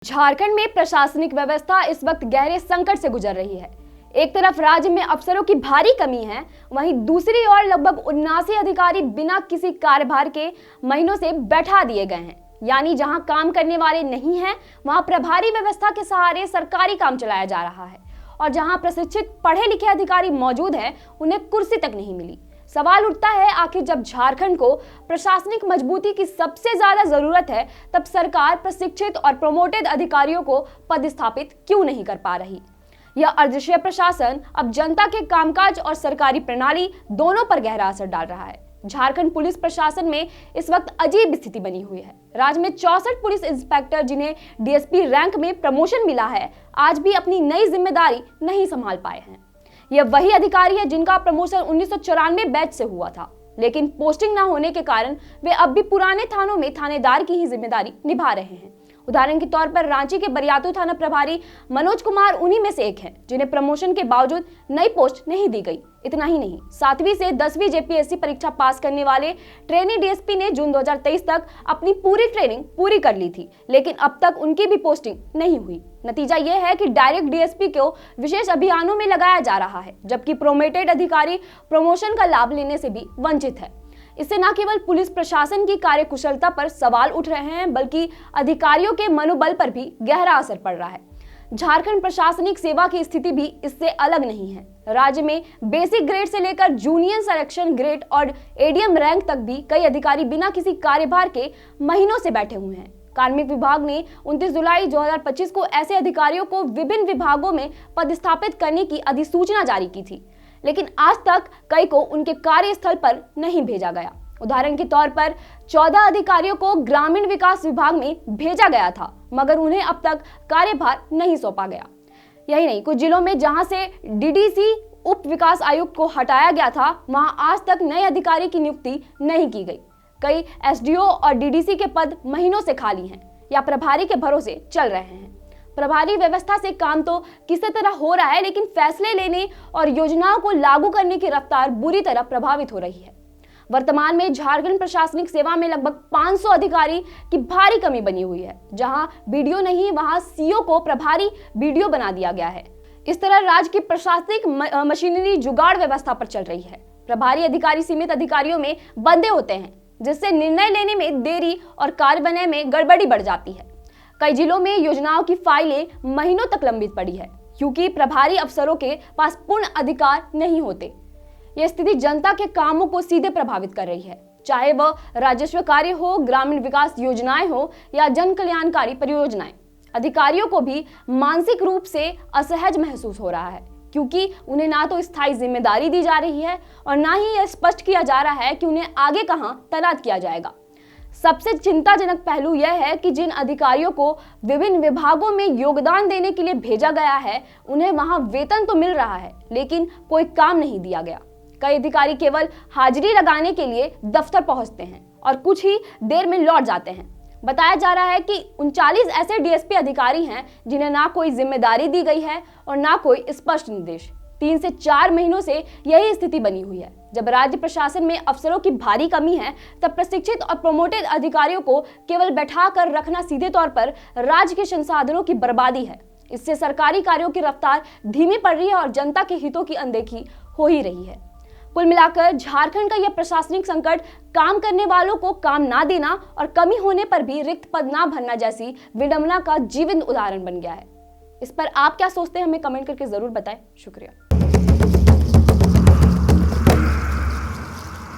झारखंड में प्रशासनिक व्यवस्था इस वक्त गहरे संकट से गुजर रही है। एक तरफ राज्य में अफसरों की भारी कमी है, वहीं दूसरी ओर लगभग 79 अधिकारी बिना किसी कार्यभार के महीनों से बैठा दिए गए हैं। यानी जहां काम करने वाले नहीं हैं, वहां प्रभारी व्यवस्था के सहारे सरकारी काम चलाया जा रहा है और जहां प्रशिक्षित पढ़े लिखे अधिकारी मौजूद हैं, उन्हें कुर्सी तक नहीं मिली। सवाल उठता है, आखिर जब झारखंड को प्रशासनिक मजबूती की सबसे ज्यादा जरूरत है, तब सरकार प्रशिक्षित और प्रमोटेड अधिकारियों को पदस्थापित क्यों नहीं कर पा रही। यह अदृश्य प्रशासन अब जनता के कामकाज और सरकारी प्रणाली दोनों पर गहरा असर डाल रहा है। झारखंड पुलिस प्रशासन में इस वक्त अजीब स्थिति बनी हुई है। राज्य में 64 पुलिस इंस्पेक्टर जिन्हें डीएसपी रैंक में प्रमोशन मिला है, आज भी अपनी नई जिम्मेदारी नहीं संभाल पाए हैं। यह वही अधिकारी है जिनका प्रमोशन 1994 बैच से हुआ था, लेकिन पोस्टिंग न होने के कारण वे अब भी पुराने थानों में थानेदार की ही जिम्मेदारी निभा रहे हैं। उदाहरण के तौर पर रांची के बरियातू थाना प्रभारी मनोज कुमार उन्हीं में से एक हैं, जिन्हें प्रमोशन के बावजूद नई पोस्ट नहीं दी गई। इतना ही नहीं, 7वीं से 10वीं जेपीएससी परीक्षा पास करने वाले ट्रेनी डीएसपी ने जून 2023 तक अपनी पूरी ट्रेनिंग पूरी कर ली थी, लेकिन अब तक उनकी भी पोस्टिंग नहीं हुई। नतीजा यह है कि डायरेक्ट डीएसपी को विशेष अभियानों में लगाया जा रहा है, जबकि प्रोमोटेड अधिकारी प्रमोशन का लाभ लेने से भी वंचित है। इससे न केवल पुलिस प्रशासन की कार्यकुशलता पर सवाल उठ रहे हैं, बल्कि अधिकारियों के मनोबल पर भी गहरा असर पड़ रहा है। झारखंड प्रशासनिक सेवा की स्थिति भी इससे अलग नहीं है। राज्य में बेसिक ग्रेड से लेकर जूनियर सिलेक्शन ग्रेड और एडीएम रैंक तक भी कई अधिकारी बिना किसी कार्यभार के महीनों से बैठे हुए हैं। कार्मिक विभाग ने 29 जुलाई 2025 को ऐसे अधिकारियों को विभिन्न विभागों में पदस्थापित करने की अधिसूचना जारी की थी, लेकिन आज तक कई को उनके कार्यस्थल पर नहीं भेजा गया। उदाहरण के तौर पर 14 अधिकारियों को ग्रामीण विकास विभाग में भेजा गया था, मगर उन्हें अब तक कार्यभार नहीं सौंपा गया। यही नहीं, कुछ जिलों में जहां से डीडीसी उप विकास आयुक्त को हटाया गया था, वहां आज तक नए अधिकारी की नियुक्ति नहीं की गई। कई एसडीओ और डीडीसी के पद महीनों से खाली हैं या प्रभारी के भरोसे चल रहे हैं। प्रभारी व्यवस्था से काम तो किसी तरह हो रहा है, लेकिन फैसले लेने और योजनाओं को लागू करने की रफ्तार बुरी तरह प्रभावित हो रही है। वर्तमान में झारखंड प्रशासनिक सेवा में लगभग 500 अधिकारी की भारी कमी बनी हुई है। जहां बीडीओ नहीं, वहां सीओ को प्रभारी बीडीओ बना दिया गया है। इस तरह राज्य की प्रशासनिक मशीनरी जुगाड़ व्यवस्था पर चल रही है। प्रभारी अधिकारी सीमित अधिकारियों में बंधे होते हैं, जिससे निर्णय लेने में देरी और कार्यान्वयन में गड़बड़ी बढ़ जाती है। कई जिलों में योजनाओं की फाइलें महीनों तक लंबित पड़ी है, क्योंकि प्रभारी अफसरों के पास पूर्ण अधिकार नहीं होते। यह स्थिति जनता के कामों को सीधे प्रभावित कर रही है, चाहे वह राजस्व कार्य हो, ग्रामीण विकास योजनाएं हो या जन कल्याणकारी परियोजनाएं। अधिकारियों को भी मानसिक रूप से असहज महसूस हो रहा है, क्योंकि उन्हें ना तो स्थायी जिम्मेदारी दी जा रही है और ना ही यह स्पष्ट किया जा रहा है कि उन्हें आगे कहां तैनात किया जाएगा। सबसे चिंताजनक पहलू यह है कि जिन अधिकारियों को विभिन्न विभागों में योगदान देने के लिए भेजा गया है, उन्हें वहां वेतन तो मिल रहा है, लेकिन कोई काम नहीं दिया गया। कई अधिकारी केवल हाजिरी लगाने के लिए दफ्तर पहुंचते हैं और कुछ ही देर में लौट जाते हैं। बताया जा रहा है कि 39 ऐसे डीएसपी अधिकारी हैं जिन्हें ना कोई जिम्मेदारी दी गई है और ना कोई स्पष्ट निर्देश। 3 से 4 महीनों से यही स्थिति बनी हुई है। जब राज्य प्रशासन में अफसरों की भारी कमी है, तब प्रशिक्षित और प्रमोटेड अधिकारियों को केवल बैठा कर रखना सीधे तौर पर राज्य के संसाधनों की बर्बादी है। इससे सरकारी कार्यों की रफ्तार धीमी पड़ रही है और जनता के हितों की अनदेखी हो ही रही है। कुल मिलाकर झारखंड का यह प्रशासनिक संकट काम करने वालों को काम ना देना और कमी होने पर भी रिक्त पद ना भरना जैसी विडंबना का जीवंत उदाहरण बन गया है। इस पर आप क्या सोचते हैं, हमें कमेंट करके जरूर बताएं। शुक्रिया।